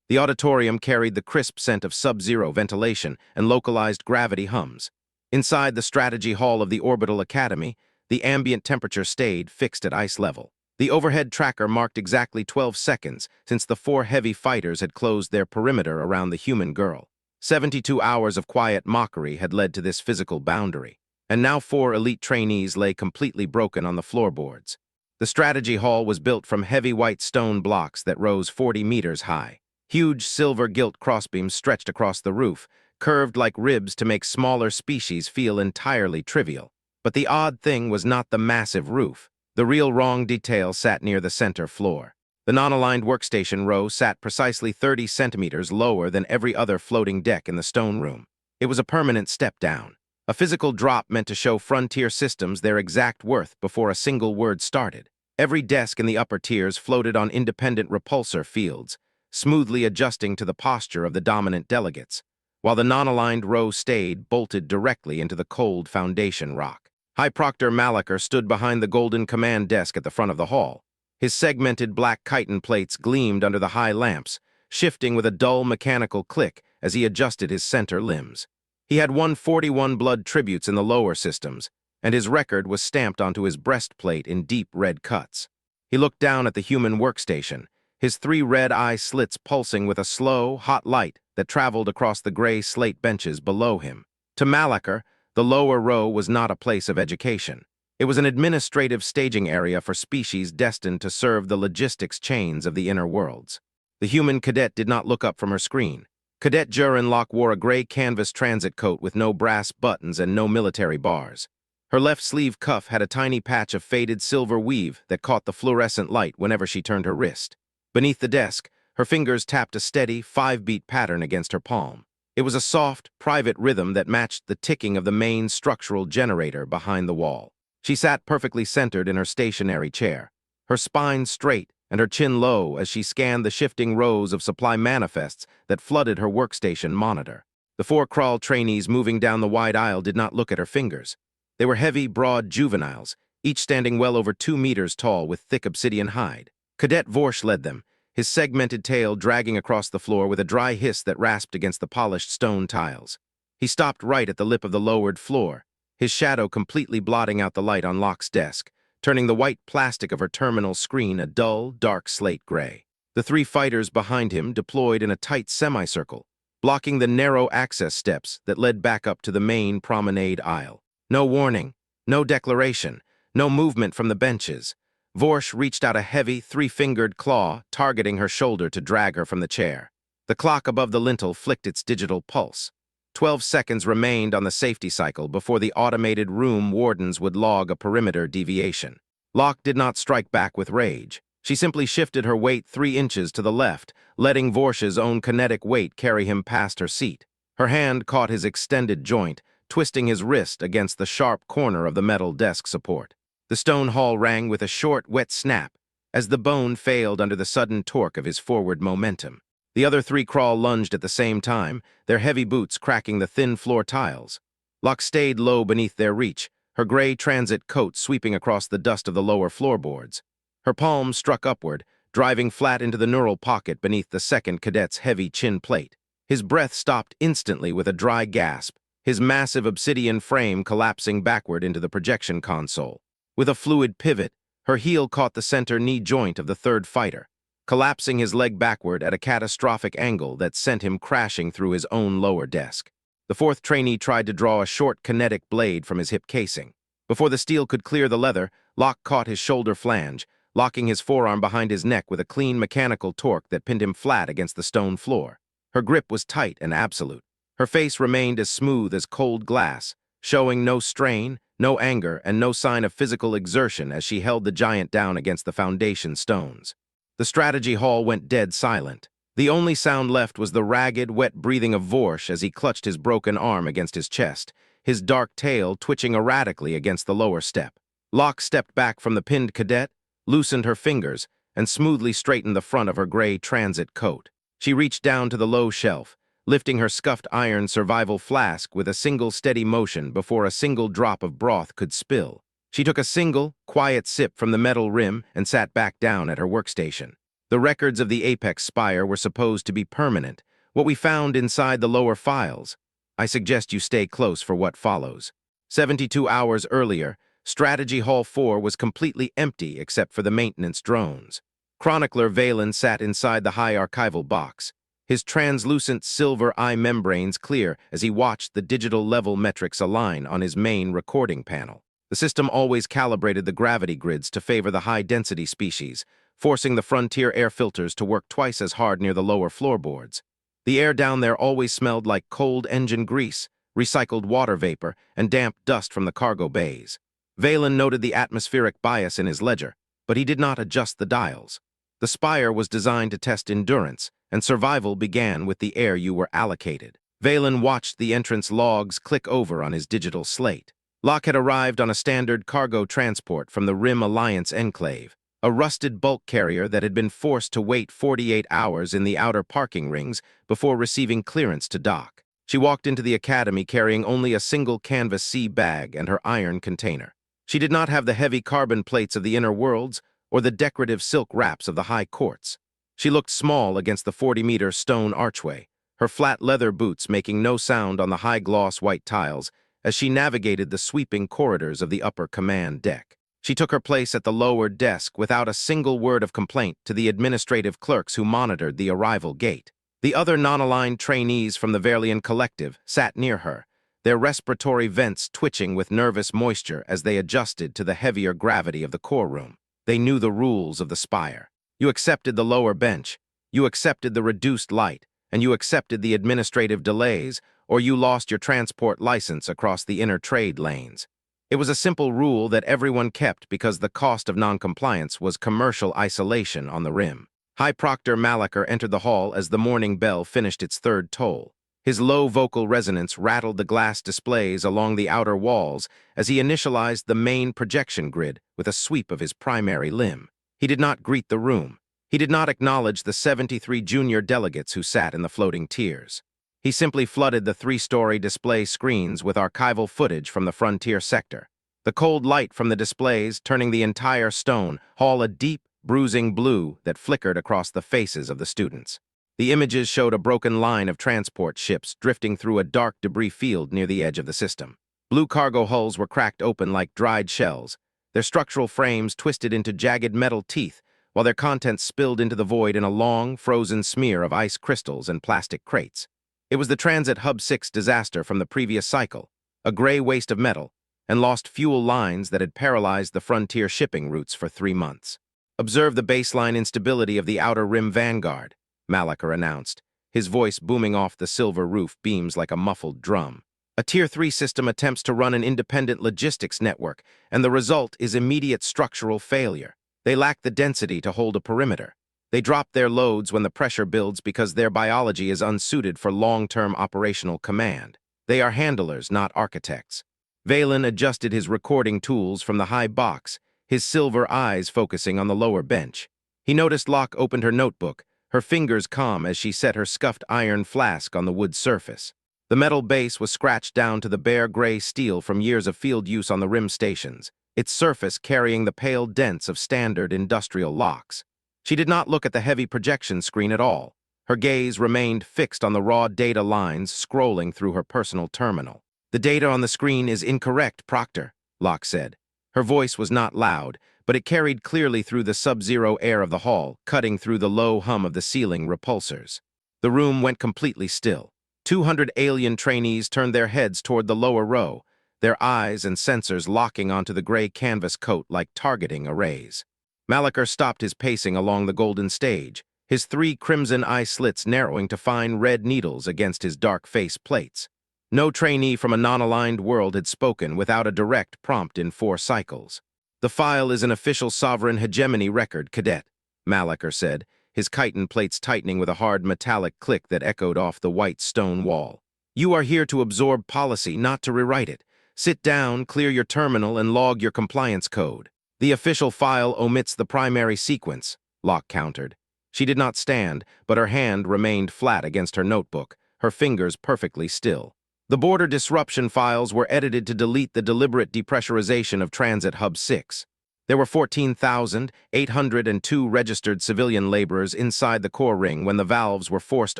The auditorium carried the crisp scent of sub-zero ventilation and localized gravity hums. Inside the strategy hall of the Orbital Academy, the ambient temperature stayed fixed at ice level. The overhead tracker marked exactly 12 seconds since the 4 heavy fighters had closed their perimeter around the human girl. 72 hours of quiet mockery had led to this physical boundary, and now 4 elite trainees lay completely broken on the floorboards. The strategy hall was built from heavy white stone blocks that rose 40 meters high. Huge silver-gilt crossbeams stretched across the roof, curved like ribs to make smaller species feel entirely trivial. But the odd thing was not the massive roof. The real wrong detail sat near the center floor. The non-aligned workstation row sat precisely 30 centimeters lower than every other floating deck in the stone room. It was a permanent step down, a physical drop meant to show frontier systems their exact worth before a single word started. Every desk in the upper tiers floated on independent repulsor fields, smoothly adjusting to the posture of the dominant delegates, while the non-aligned row stayed bolted directly into the cold foundation rock. High Proctor Malacher stood behind the golden command desk at the front of the hall. His segmented black chitin plates gleamed under the high lamps, shifting with a dull mechanical click as he adjusted his center limbs. He had won 41 blood tributes in the lower systems, and his record was stamped onto his breastplate in deep red cuts. He looked down at the human workstation, his 3 red eye slits pulsing with a slow, hot light that traveled across the gray slate benches below him. To Malacher, the lower row was not a place of education. It was an administrative staging area for species destined to serve the logistics chains of the inner worlds. The human cadet did not look up from her screen. Cadet Jurin Locke wore a gray canvas transit coat with no brass buttons and no military bars. Her left sleeve cuff had a tiny patch of faded silver weave that caught the fluorescent light whenever she turned her wrist. Beneath the desk, her fingers tapped a steady, 5-beat pattern against her palm. It was a soft, private rhythm that matched the ticking of the main structural generator behind the wall. She sat perfectly centered in her stationary chair, her spine straight and her chin low as she scanned the shifting rows of supply manifests that flooded her workstation monitor. The 4 crawl trainees moving down the wide aisle did not look at her fingers. They were heavy, broad juveniles, each standing well over 2 meters tall with thick obsidian hide. Cadet Vorsch led them, his segmented tail dragging across the floor with a dry hiss that rasped against the polished stone tiles. He stopped right at the lip of the lowered floor, his shadow completely blotting out the light on Locke's desk, turning the white plastic of her terminal screen a dull, dark slate gray. The 3 fighters behind him deployed in a tight semicircle, blocking the narrow access steps that led back up to the main promenade aisle. No warning, no declaration, no movement from the benches. Vorsch reached out a heavy, 3-fingered claw, targeting her shoulder to drag her from the chair. The clock above the lintel flicked its digital pulse. 12 seconds remained on the safety cycle before the automated room wardens would log a perimeter deviation. Locke did not strike back with rage. She simply shifted her weight 3 inches to the left, letting Vorsch's own kinetic weight carry him past her seat. Her hand caught his extended joint, twisting his wrist against the sharp corner of the metal desk support. The stone hall rang with a short, wet snap as the bone failed under the sudden torque of his forward momentum. The other 3 crawl lunged at the same time, their heavy boots cracking the thin floor tiles. Locke stayed low beneath their reach, her gray transit coat sweeping across the dust of the lower floorboards. Her palm struck upward, driving flat into the neural pocket beneath the second cadet's heavy chin plate. His breath stopped instantly with a dry gasp, his massive obsidian frame collapsing backward into the projection console. With a fluid pivot, her heel caught the center knee joint of the 3rd fighter, collapsing his leg backward at a catastrophic angle that sent him crashing through his own lower desk. The 4th trainee tried to draw a short kinetic blade from his hip casing. Before the steel could clear the leather, Locke caught his shoulder flange, locking his forearm behind his neck with a clean mechanical torque that pinned him flat against the stone floor. Her grip was tight and absolute. Her face remained as smooth as cold glass, showing no strain, no anger, and no sign of physical exertion as she held the giant down against the foundation stones. The strategy hall went dead silent. The only sound left was the ragged, wet breathing of Vorsch as he clutched his broken arm against his chest, his dark tail twitching erratically against the lower step. Locke stepped back from the pinned cadet, loosened her fingers, and smoothly straightened the front of her gray transit coat. She reached down to the low shelf, lifting her scuffed iron survival flask with a single steady motion before a single drop of broth could spill. She took a single, quiet sip from the metal rim and sat back down at her workstation. The records of the apex spire were supposed to be permanent, what we found inside the lower files. I suggest you stay close for what follows. 72 hours earlier, Strategy Hall 4 was completely empty except for the maintenance drones. Chronicler Valen sat inside the high archival box, his translucent silver eye membranes clear as he watched the digital level metrics align on his main recording panel. The system always calibrated the gravity grids to favor the high-density species, forcing the frontier air filters to work twice as hard near the lower floorboards. The air down there always smelled like cold engine grease, recycled water vapor, and damp dust from the cargo bays. Valen noted the atmospheric bias in his ledger, but he did not adjust the dials. The spire was designed to test endurance, and survival began with the air you were allocated. Valen watched the entrance logs click over on his digital slate. Locke had arrived on a standard cargo transport from the Rim Alliance Enclave, a rusted bulk carrier that had been forced to wait 48 hours in the outer parking rings before receiving clearance to dock. She walked into the academy carrying only a single canvas sea bag and her iron container. She did not have the heavy carbon plates of the inner worlds or the decorative silk wraps of the high courts. She looked small against the 40-meter stone archway, her flat leather boots making no sound on the high-gloss white tiles as she navigated the sweeping corridors of the upper command deck. She took her place at the lower desk without a single word of complaint to the administrative clerks who monitored the arrival gate. The other non-aligned trainees from the Verlian Collective sat near her, their respiratory vents twitching with nervous moisture as they adjusted to the heavier gravity of the core room. They knew the rules of the spire. You accepted the lower bench, you accepted the reduced light, and you accepted the administrative delays, or you lost your transport license across the inner trade lanes. It was a simple rule that everyone kept because the cost of noncompliance was commercial isolation on the rim. High Proctor Malacher entered the hall as the morning bell finished its third toll. His low vocal resonance rattled the glass displays along the outer walls as he initialized the main projection grid with a sweep of his primary limb. He did not greet the room. He did not acknowledge the 73 junior delegates who sat in the floating tiers. He simply flooded the 3-story display screens with archival footage from the frontier sector. The cold light from the displays turning the entire stone hall a deep, bruising blue that flickered across the faces of the students. The images showed a broken line of transport ships drifting through a dark debris field near the edge of the system. Blue cargo hulls were cracked open like dried shells, their structural frames twisted into jagged metal teeth, while their contents spilled into the void in a long, frozen smear of ice crystals and plastic crates. It was the Transit Hub 6 disaster from the previous cycle, a gray waste of metal, and lost fuel lines that had paralyzed the frontier shipping routes for 3 months. Observe the baseline instability of the Outer Rim Vanguard, Malacher announced, his voice booming off the silver roof beams like a muffled drum. A Tier 3 system attempts to run an independent logistics network, and the result is immediate structural failure. They lack the density to hold a perimeter. They drop their loads when the pressure builds because their biology is unsuited for long-term operational command. They are handlers, not architects. Valen adjusted his recording tools from the high box, his silver eyes focusing on the lower bench. He noticed Locke opened her notebook, her fingers calm as she set her scuffed iron flask on the wood surface. The metal base was scratched down to the bare gray steel from years of field use on the rim stations, its surface carrying the pale dents of standard industrial locks. She did not look at the heavy projection screen at all. Her gaze remained fixed on the raw data lines scrolling through her personal terminal. "The data on the screen is incorrect, Proctor," Locke said. Her voice was not loud, but it carried clearly through the sub-zero air of the hall, cutting through the low hum of the ceiling repulsors. The room went completely still. 200 alien trainees turned their heads toward the lower row, their eyes and sensors locking onto the gray canvas coat like targeting arrays. Malacher stopped his pacing along the golden stage, his 3 crimson eye slits narrowing to fine red needles against his dark face plates. No trainee from a non-aligned world had spoken without a direct prompt in 4 cycles. "The file is an official sovereign hegemony record, Cadet," Malacher said, his chitin plates tightening with a hard metallic click that echoed off the white stone wall. "You are here to absorb policy, not to rewrite it. Sit down, clear your terminal, and log your compliance code." "The official file omits the primary sequence," Locke countered. She did not stand, but her hand remained flat against her notebook, her fingers perfectly still. "The border disruption files were edited to delete the deliberate depressurization of Transit Hub 6. There were 14,802 registered civilian laborers inside the core ring when the valves were forced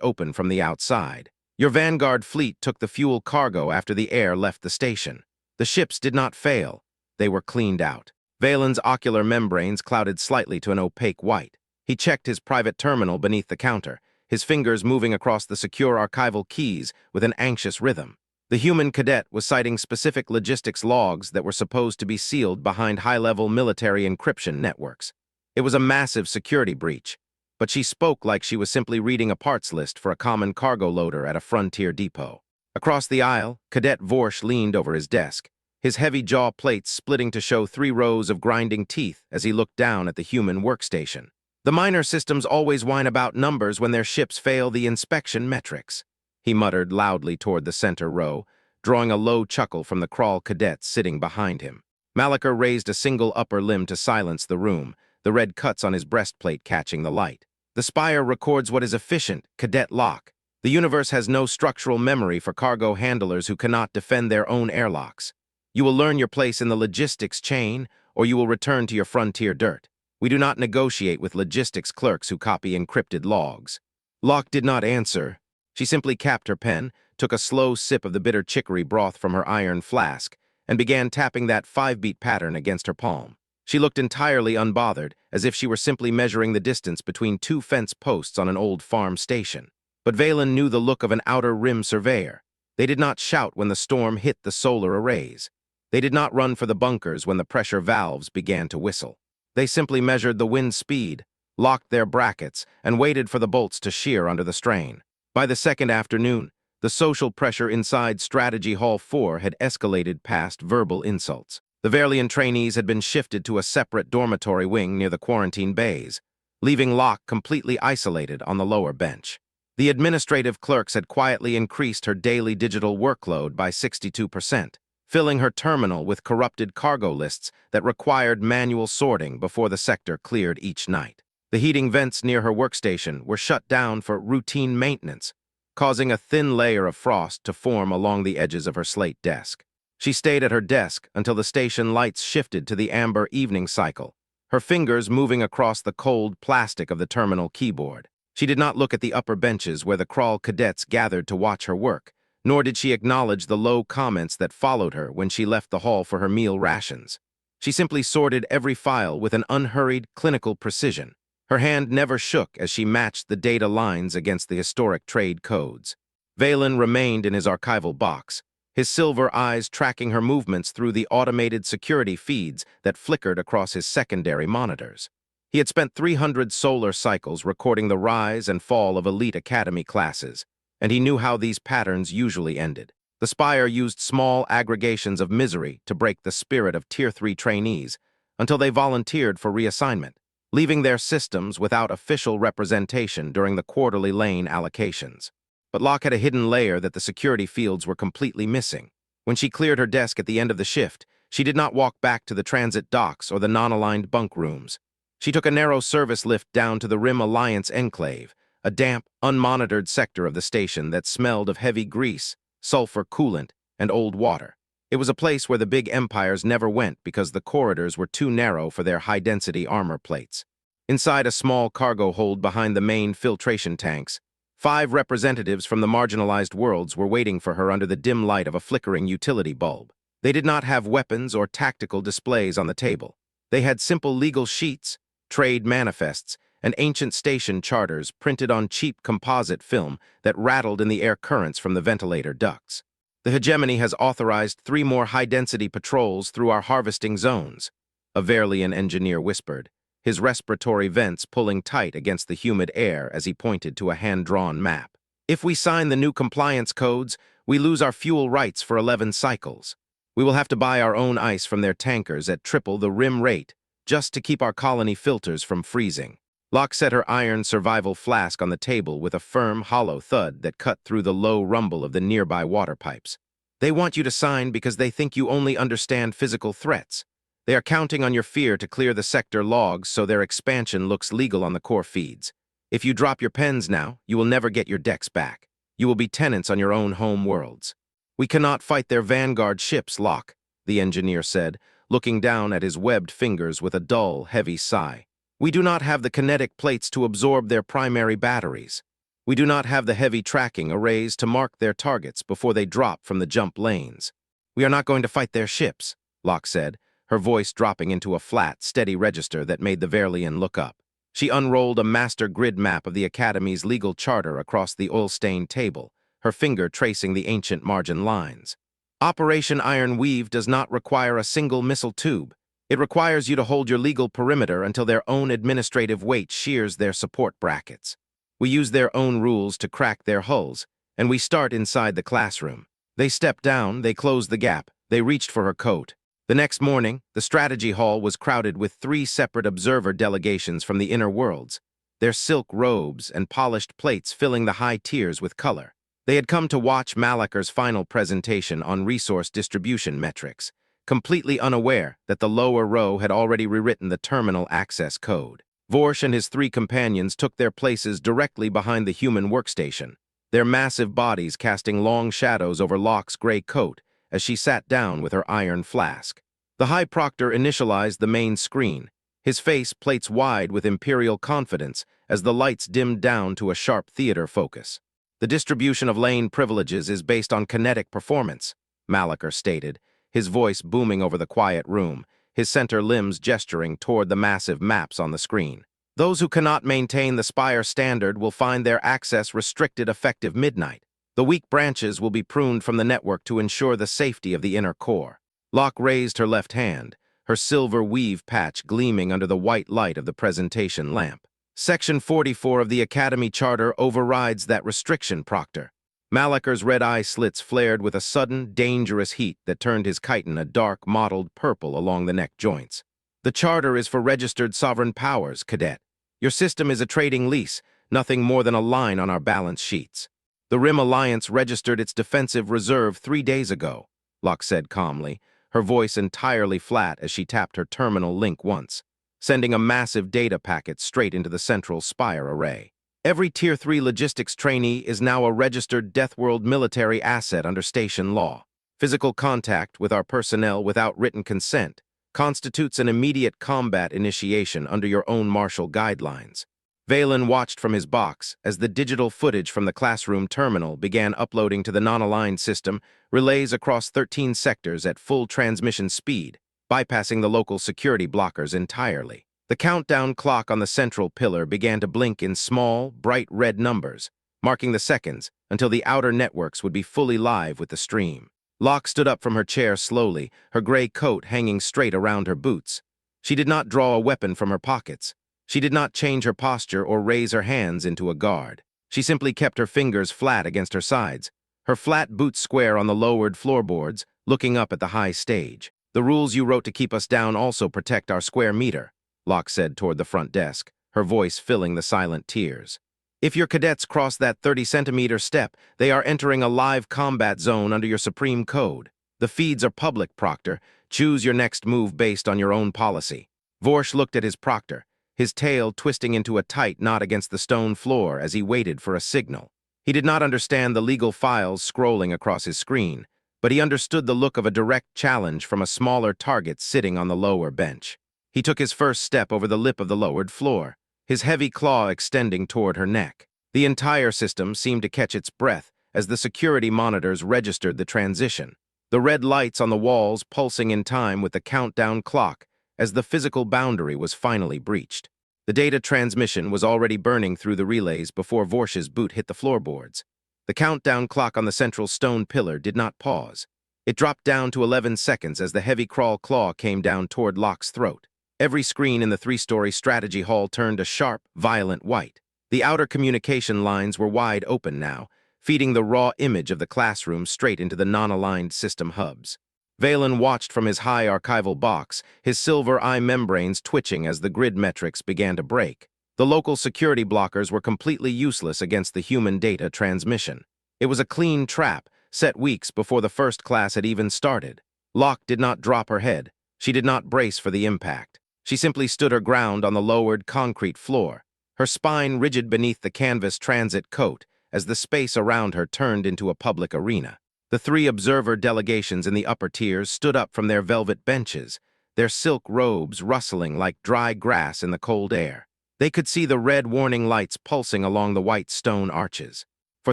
open from the outside. Your Vanguard fleet took the fuel cargo after the air left the station. The ships did not fail. They were cleaned out. Valen's ocular membranes clouded slightly to an opaque white. He checked his private terminal beneath the counter, his fingers moving across the secure archival keys with an anxious rhythm. The human cadet was citing specific logistics logs that were supposed to be sealed behind high-level military encryption networks. It was a massive security breach, but she spoke like she was simply reading a parts list for a common cargo loader at a frontier depot. Across the aisle, Cadet Vorsh leaned over his desk, his heavy jaw plates splitting to show 3 rows of grinding teeth as he looked down at the human workstation. The minor systems always whine about numbers when their ships fail the inspection metrics, he muttered loudly toward the center row, drawing a low chuckle from the crawl cadets sitting behind him. Malachar raised a single upper limb to silence the room, the red cuts on his breastplate catching the light. The spire records what is efficient, Cadet Lock. The universe has no structural memory for cargo handlers who cannot defend their own airlocks. You will learn your place in the logistics chain, or you will return to your frontier dirt. We do not negotiate with logistics clerks who copy encrypted logs. Locke did not answer. She simply capped her pen, took a slow sip of the bitter chicory broth from her iron flask, and began tapping that 5-beat pattern against her palm. She looked entirely unbothered, as if she were simply measuring the distance between 2 fence posts on an old farm station. But Valen knew the look of an outer rim surveyor. They did not shout when the storm hit the solar arrays. They did not run for the bunkers when the pressure valves began to whistle. They simply measured the wind speed, locked their brackets, and waited for the bolts to shear under the strain. By the second afternoon, the social pressure inside Strategy Hall 4 had escalated past verbal insults. The Verlian trainees had been shifted to a separate dormitory wing near the quarantine bays, leaving Locke completely isolated on the lower bench. The administrative clerks had quietly increased her daily digital workload by 62%, filling her terminal with corrupted cargo lists that required manual sorting before the sector cleared each night. The heating vents near her workstation were shut down for routine maintenance, causing a thin layer of frost to form along the edges of her slate desk. She stayed at her desk until the station lights shifted to the amber evening cycle, her fingers moving across the cold plastic of the terminal keyboard. She did not look at the upper benches where the crawl cadets gathered to watch her work, nor did she acknowledge the low comments that followed her when she left the hall for her meal rations. She simply sorted every file with an unhurried, clinical precision. Her hand never shook as she matched the data lines against the historic trade codes. Valen remained in his archival box, his silver eyes tracking her movements through the automated security feeds that flickered across his secondary monitors. He had spent 300 solar cycles recording the rise and fall of elite academy classes, and he knew how these patterns usually ended. The Spire used small aggregations of misery to break the spirit of Tier 3 trainees until they volunteered for reassignment, leaving their systems without official representation during the quarterly lane allocations. But Locke had a hidden layer that the security fields were completely missing. When she cleared her desk at the end of the shift, she did not walk back to the transit docks or the non-aligned bunk rooms. She took a narrow service lift down to the Rim Alliance Enclave, a damp, unmonitored sector of the station that smelled of heavy grease, sulfur coolant, and old water. It was a place where the big empires never went because the corridors were too narrow for their high-density armor plates. Inside a small cargo hold behind the main filtration tanks, 5 representatives from the marginalized worlds were waiting for her under the dim light of a flickering utility bulb. They did not have weapons or tactical displays on the table. They had simple legal sheets, trade manifests, and ancient station charters printed on cheap composite film that rattled in the air currents from the ventilator ducts. The hegemony has authorized 3 more high-density patrols through our harvesting zones, a Verlian engineer whispered, his respiratory vents pulling tight against the humid air as he pointed to a hand-drawn map. If we sign the new compliance codes, we lose our fuel rights for 11 cycles. We will have to buy our own ice from their tankers at triple the rim rate just to keep our colony filters from freezing. Locke set her iron survival flask on the table with a firm, hollow thud that cut through the low rumble of the nearby water pipes. They want you to sign because they think you only understand physical threats. They are counting on your fear to clear the sector logs so their expansion looks legal on the core feeds. If you drop your pens now, you will never get your decks back. You will be tenants on your own home worlds. We cannot fight their vanguard ships, Locke, the engineer said, looking down at his webbed fingers with a dull, heavy sigh. "We do not have the kinetic plates to absorb their primary batteries. We do not have the heavy tracking arrays to mark their targets before they drop from the jump lanes. We are not going to fight their ships," Locke said, her voice dropping into a flat, steady register that made the Verlian look up. She unrolled a master grid map of the Academy's legal charter across the oil-stained table, her finger tracing the ancient margin lines. "Operation Iron Weave does not require a single missile tube. It requires you to hold your legal perimeter until their own administrative weight shears their support brackets. We use their own rules to crack their hulls, and we start inside the classroom." They stepped down, they closed the gap, they reached for her coat. The next morning, the strategy hall was crowded with 3 separate observer delegations from the inner worlds, their silk robes and polished plates filling the high tiers with color. They had come to watch Malaker's final presentation on resource distribution metrics, completely unaware that the lower row had already rewritten the terminal access code. Vorsh and his 3 companions took their places directly behind the human workstation, their massive bodies casting long shadows over Locke's gray coat as she sat down with her iron flask. The High Proctor initialized the main screen, his face plates wide with imperial confidence as the lights dimmed down to a sharp theater focus. "The distribution of lane privileges is based on kinetic performance," Malaker stated, his voice booming over the quiet room, his center limbs gesturing toward the massive maps on the screen. "Those who cannot maintain the Spire standard will find their access restricted effective midnight. The weak branches will be pruned from the network to ensure the safety of the inner core." Locke raised her left hand, her silver weave patch gleaming under the white light of the presentation lamp. "Section 44 of the Academy Charter overrides that restriction, Proctor." Malaker's red eye slits flared with a sudden, dangerous heat that turned his chitin a dark, mottled purple along the neck joints. "The Charter is for registered sovereign powers, Cadet. Your system is a trading lease, nothing more than a line on our balance sheets. The Rim Alliance registered its defensive reserve 3 days ago," Locke said calmly, her voice entirely flat as she tapped her terminal link once, sending a massive data packet straight into the central Spire array. "Every Tier 3 logistics trainee is now a registered Deathworld military asset under station law. Physical contact with our personnel without written consent constitutes an immediate combat initiation under your own martial guidelines." Valen watched from his box as the digital footage from the classroom terminal began uploading to the non-aligned system, relays across 13 sectors at full transmission speed, bypassing the local security blockers entirely. The countdown clock on the central pillar began to blink in small, bright red numbers, marking the seconds until the outer networks would be fully live with the stream. Locke stood up from her chair slowly, her gray coat hanging straight around her boots. She did not draw a weapon from her pockets. She did not change her posture or raise her hands into a guard. She simply kept her fingers flat against her sides, her flat boots square on the lowered floorboards, looking up at the high stage. "The rules you wrote to keep us down also protect our square meter," Locke said toward the front desk, her voice filling the silent tiers. "If your cadets cross that 30-centimeter step, they are entering a live combat zone under your supreme code. The feeds are public, Proctor. Choose your next move based on your own policy." Vorsh looked at his Proctor, his tail twisting into a tight knot against the stone floor as he waited for a signal. He did not understand the legal files scrolling across his screen, but he understood the look of a direct challenge from a smaller target sitting on the lower bench. He took his first step over the lip of the lowered floor, his heavy claw extending toward her neck. The entire system seemed to catch its breath as the security monitors registered the transition, the red lights on the walls pulsing in time with the countdown clock as the physical boundary was finally breached. The data transmission was already burning through the relays before Vorsh's boot hit the floorboards. The countdown clock on the central stone pillar did not pause. It dropped down to 11 seconds as the heavy crawl claw came down toward Locke's throat. Every screen in the 3-story strategy hall turned a sharp, violent white. The outer communication lines were wide open now, feeding the raw image of the classroom straight into the non-aligned system hubs. Valen watched from his high archival box, his silver eye membranes twitching as the grid metrics began to break. The local security blockers were completely useless against the human data transmission. It was a clean trap, set weeks before the first class had even started. Locke did not drop her head. She did not brace for the impact. She simply stood her ground on the lowered concrete floor, her spine rigid beneath the canvas transit coat as the space around her turned into a public arena. The 3 observer delegations in the upper tiers stood up from their velvet benches, their silk robes rustling like dry grass in the cold air. They could see the red warning lights pulsing along the white stone arches. For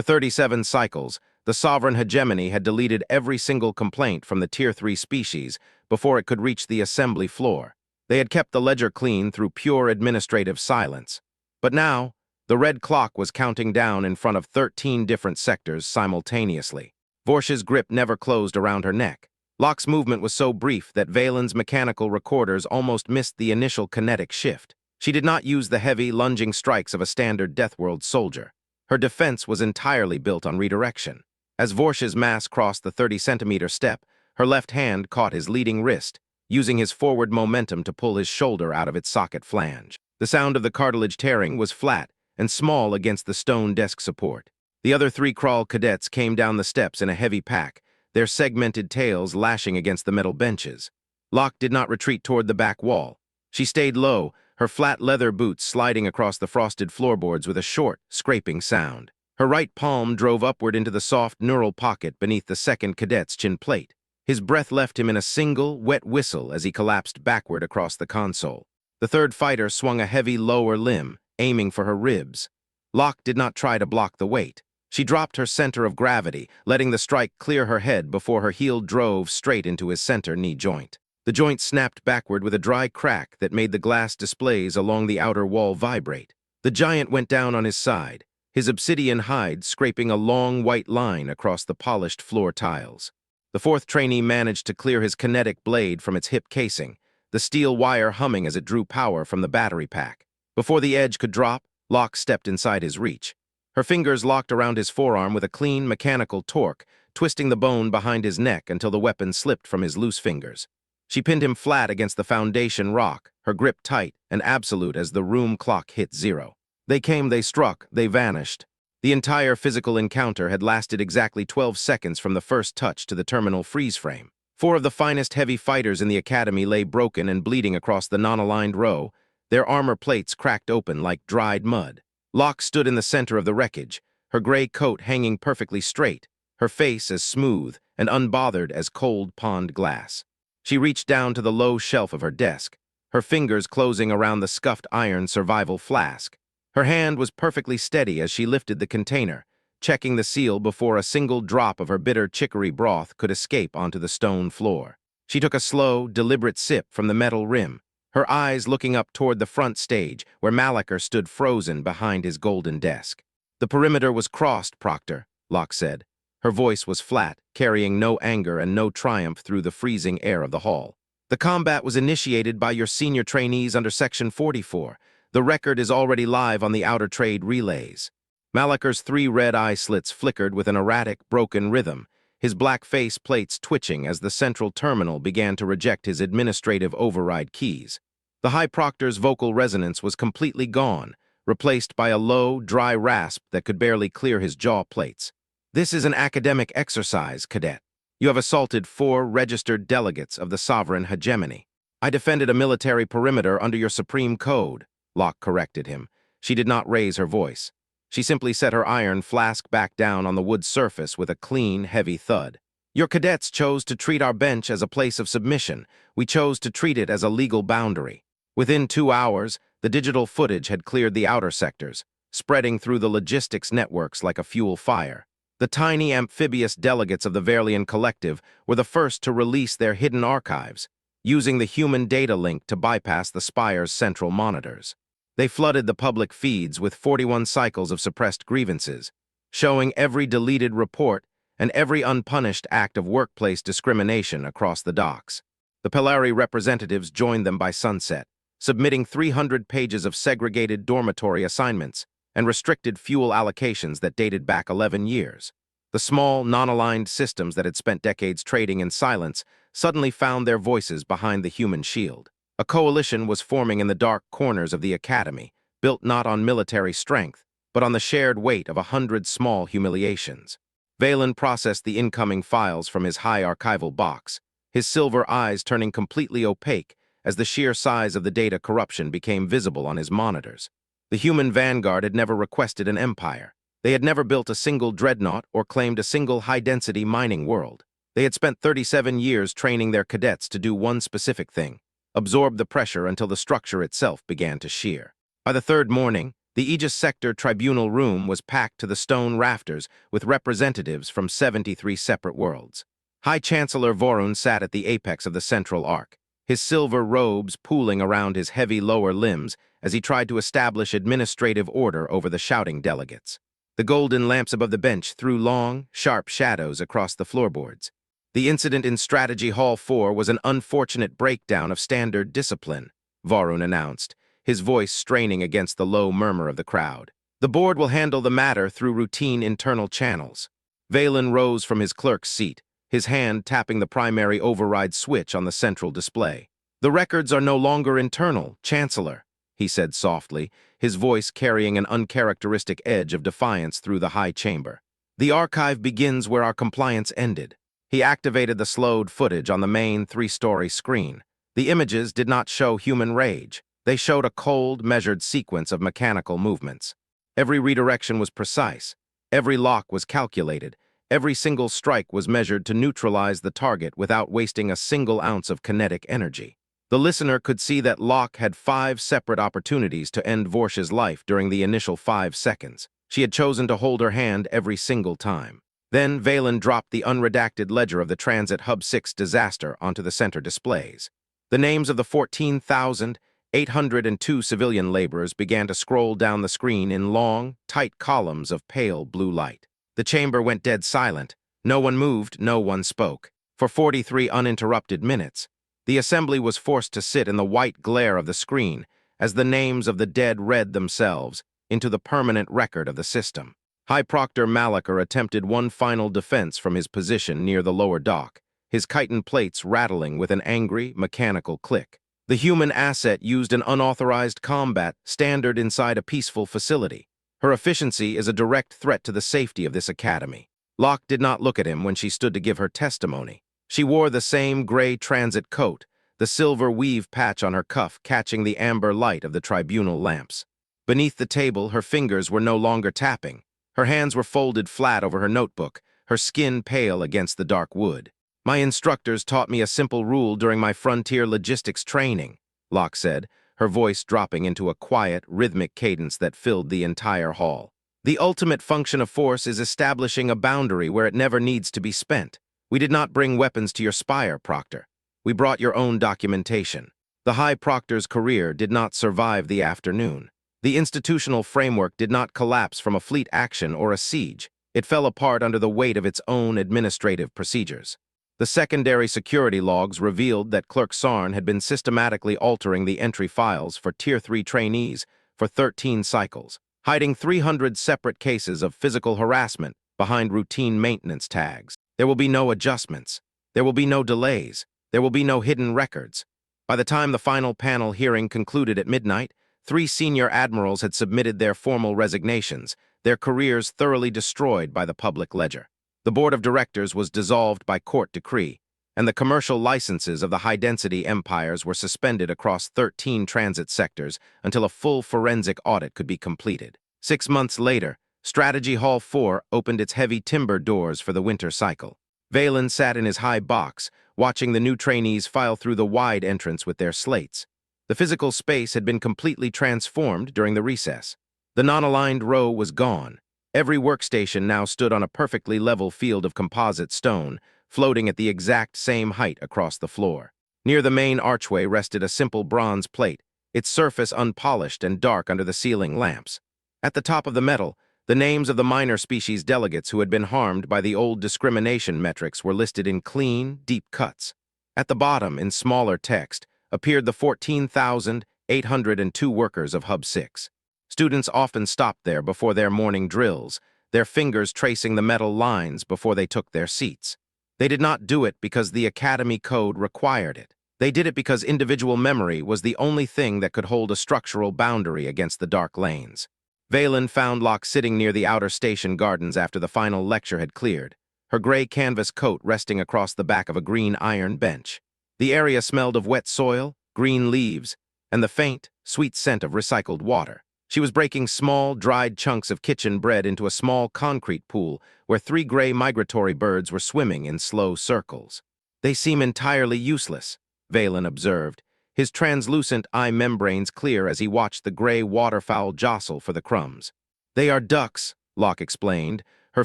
37 cycles, the sovereign hegemony had deleted every single complaint from the Tier 3 species before it could reach the assembly floor. They had kept the ledger clean through pure administrative silence. But now, the red clock was counting down in front of 13 different sectors simultaneously. Vorsh's grip never closed around her neck. Locke's movement was so brief that Valen's mechanical recorders almost missed the initial kinetic shift. She did not use the heavy, lunging strikes of a standard Deathworld soldier. Her defense was entirely built on redirection. As Vorsh's mass crossed the 30-centimeter step, her left hand caught his leading wrist, using his forward momentum to pull his shoulder out of its socket flange. The sound of the cartilage tearing was flat and small against the stone desk support. The other 3 crawl cadets came down the steps in a heavy pack, their segmented tails lashing against the metal benches. Locke did not retreat toward the back wall. She stayed low, her flat leather boots sliding across the frosted floorboards with a short, scraping sound. Her right palm drove upward into the soft neural pocket beneath the second cadet's chin plate. His breath left him in a single, wet whistle as he collapsed backward across the console. The third fighter swung a heavy lower limb, aiming for her ribs. Locke did not try to block the weight. She dropped her center of gravity, letting the strike clear her head before her heel drove straight into his center knee joint. The joint snapped backward with a dry crack that made the glass displays along the outer wall vibrate. The giant went down on his side, his obsidian hide scraping a long white line across the polished floor tiles. The fourth trainee managed to clear his kinetic blade from its hip casing, the steel wire humming as it drew power from the battery pack. Before the edge could drop, Locke stepped inside his reach. Her fingers locked around his forearm with a clean, mechanical torque, twisting the bone behind his neck until the weapon slipped from his loose fingers. She pinned him flat against the foundation rock, her grip tight and absolute as the room clock hit 0. They came, they struck, they vanished. The entire physical encounter had lasted exactly 12 seconds from the first touch to the terminal freeze frame. 4 of the finest heavy fighters in the academy lay broken and bleeding across the non-aligned row, their armor plates cracked open like dried mud. Locke stood in the center of the wreckage, her gray coat hanging perfectly straight, her face as smooth and unbothered as cold pond glass. She reached down to the low shelf of her desk, her fingers closing around the scuffed iron survival flask. Her hand was perfectly steady as she lifted the container, checking the seal before a single drop of her bitter chicory broth could escape onto the stone floor. She took a slow, deliberate sip from the metal rim, her eyes looking up toward the front stage where Malaker stood frozen behind his golden desk. "The perimeter was crossed, Proctor," Locke said. Her voice was flat, carrying no anger and no triumph through the freezing air of the hall. "The combat was initiated by your senior trainees under Section 44. The record is already live on the outer trade relays." Malaker's 3 red eye slits flickered with an erratic, broken rhythm, his black face plates twitching as the central terminal began to reject his administrative override keys. The High Proctor's vocal resonance was completely gone, replaced by a low, dry rasp that could barely clear his jaw plates. "This is an academic exercise, Cadet. You have assaulted 4 registered delegates of the sovereign hegemony. I defended a military perimeter under your supreme code," Locke corrected him. She did not raise her voice. She simply set her iron flask back down on the wood surface with a clean, heavy thud. "Your cadets chose to treat our bench as a place of submission. We chose to treat it as a legal boundary." Within 2 hours, the digital footage had cleared the outer sectors, spreading through the logistics networks like a fuel fire. The tiny amphibious delegates of the Verlian Collective were the first to release their hidden archives, using the human data link to bypass the Spire's central monitors. They flooded the public feeds with 41 cycles of suppressed grievances, showing every deleted report and every unpunished act of workplace discrimination across the docks. The Pelari representatives joined them by sunset, submitting 300 pages of segregated dormitory assignments and restricted fuel allocations that dated back 11 years. The small, non-aligned systems that had spent decades trading in silence suddenly found their voices behind the human shield. A coalition was forming in the dark corners of the academy, built not on military strength, but on the shared weight of 100 small humiliations. Valen processed the incoming files from his high archival box, his silver eyes turning completely opaque as the sheer size of the data corruption became visible on his monitors. The human vanguard had never requested an empire. They had never built a single dreadnought or claimed a single high-density mining world. They had spent 37 years training their cadets to do one specific thing: absorbed the pressure until the structure itself began to shear. By the third morning, the Aegis Sector Tribunal Room was packed to the stone rafters with representatives from 73 separate worlds. High Chancellor Vorun sat at the apex of the central arc, his silver robes pooling around his heavy lower limbs as he tried to establish administrative order over the shouting delegates. The golden lamps above the bench threw long, sharp shadows across the floorboards. The incident in Strategy Hall 4 was an unfortunate breakdown of standard discipline, Vorun announced, his voice straining against the low murmur of the crowd. The board will handle the matter through routine internal channels. Valen rose from his clerk's seat, his hand tapping the primary override switch on the central display. The records are no longer internal, Chancellor, he said softly, his voice carrying an uncharacteristic edge of defiance through the high chamber. The archive begins where our compliance ended. He activated the slowed footage on the main 3-story screen. The images did not show human rage. They showed a cold, measured sequence of mechanical movements. Every redirection was precise. Every lock was calculated. Every single strike was measured to neutralize the target without wasting a single ounce of kinetic energy. The listener could see that Locke had 5 separate opportunities to end Vorsh's life during the initial 5 seconds. She had chosen to hold her hand every single time. Then Valen dropped the unredacted ledger of the Transit Hub 6 disaster onto the center displays. The names of the 14,802 civilian laborers began to scroll down the screen in long, tight columns of pale blue light. The chamber went dead silent. No one moved, no one spoke. For 43 uninterrupted minutes, the assembly was forced to sit in the white glare of the screen as the names of the dead read themselves into the permanent record of the system. High Proctor Malachar attempted one final defense from his position near the lower dock, his chitin plates rattling with an angry, mechanical click. The human asset used an unauthorized combat standard inside a peaceful facility. Her efficiency is a direct threat to the safety of this academy. Locke did not look at him when she stood to give her testimony. She wore the same gray transit coat, the silver weave patch on her cuff catching the amber light of the tribunal lamps. Beneath the table, her fingers were no longer tapping. Her hands were folded flat over her notebook, her skin pale against the dark wood. My instructors taught me a simple rule during my frontier logistics training, Locke said, her voice dropping into a quiet, rhythmic cadence that filled the entire hall. The ultimate function of force is establishing a boundary where it never needs to be spent. We did not bring weapons to your spire, Proctor. We brought your own documentation. The High Proctor's career did not survive the afternoon. The institutional framework did not collapse from a fleet action or a siege. It fell apart under the weight of its own administrative procedures. The secondary security logs revealed that Clerk Sarn had been systematically altering the entry files for Tier 3 trainees for 13 cycles, hiding 300 separate cases of physical harassment behind routine maintenance tags. There will be no adjustments. There will be no delays. There will be no hidden records. By the time the final panel hearing concluded at midnight, 3 senior admirals had submitted their formal resignations, their careers thoroughly destroyed by the public ledger. The board of directors was dissolved by court decree, and the commercial licenses of the high-density empires were suspended across 13 transit sectors until a full forensic audit could be completed. 6 months later, Strategy Hall 4 opened its heavy timber doors for the winter cycle. Valen sat in his high box, watching the new trainees file through the wide entrance with their slates. The physical space had been completely transformed during the recess. The non-aligned row was gone. Every workstation now stood on a perfectly level field of composite stone, floating at the exact same height across the floor. Near the main archway rested a simple bronze plate, its surface unpolished and dark under the ceiling lamps. At the top of the metal, the names of the minor species delegates who had been harmed by the old discrimination metrics were listed in clean, deep cuts. At the bottom, in smaller text, appeared the 14,802 workers of Hub 6. Students often stopped there before their morning drills, their fingers tracing the metal lines before they took their seats. They did not do it because the Academy Code required it. They did it because individual memory was the only thing that could hold a structural boundary against the dark lanes. Valen found Locke sitting near the outer station gardens after the final lecture had cleared, her gray canvas coat resting across the back of a green iron bench. The area smelled of wet soil, green leaves, and the faint, sweet scent of recycled water. She was breaking small, dried chunks of kitchen bread into a small concrete pool where 3 gray migratory birds were swimming in slow circles. They seem entirely useless, Valen observed, his translucent eye membranes clear as he watched the gray waterfowl jostle for the crumbs. "They are ducks," Locke explained, her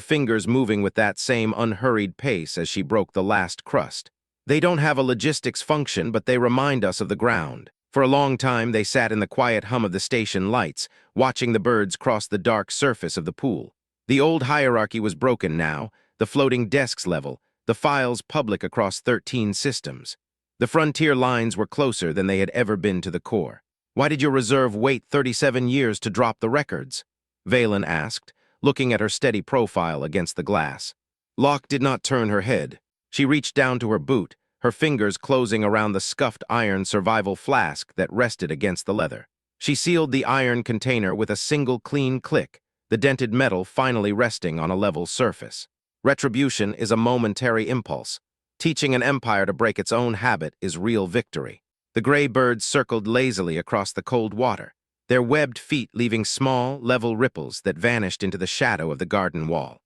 fingers moving with that same unhurried pace as she broke the last crust. "They don't have a logistics function, but they remind us of the ground." For a long time, they sat in the quiet hum of the station lights, watching the birds cross the dark surface of the pool. The old hierarchy was broken now, the floating desks level, the files public across 13 systems. The frontier lines were closer than they had ever been to the core. "Why did your reserve wait 37 years to drop the records?" Valen asked, looking at her steady profile against the glass. Locke did not turn her head. She reached down to her boot, her fingers closing around the scuffed iron survival flask that rested against the leather. She sealed the iron container with a single clean click, the dented metal finally resting on a level surface. Retribution is a momentary impulse. Teaching an empire to break its own habit is real victory. The gray birds circled lazily across the cold water, their webbed feet leaving small, level ripples that vanished into the shadow of the garden wall.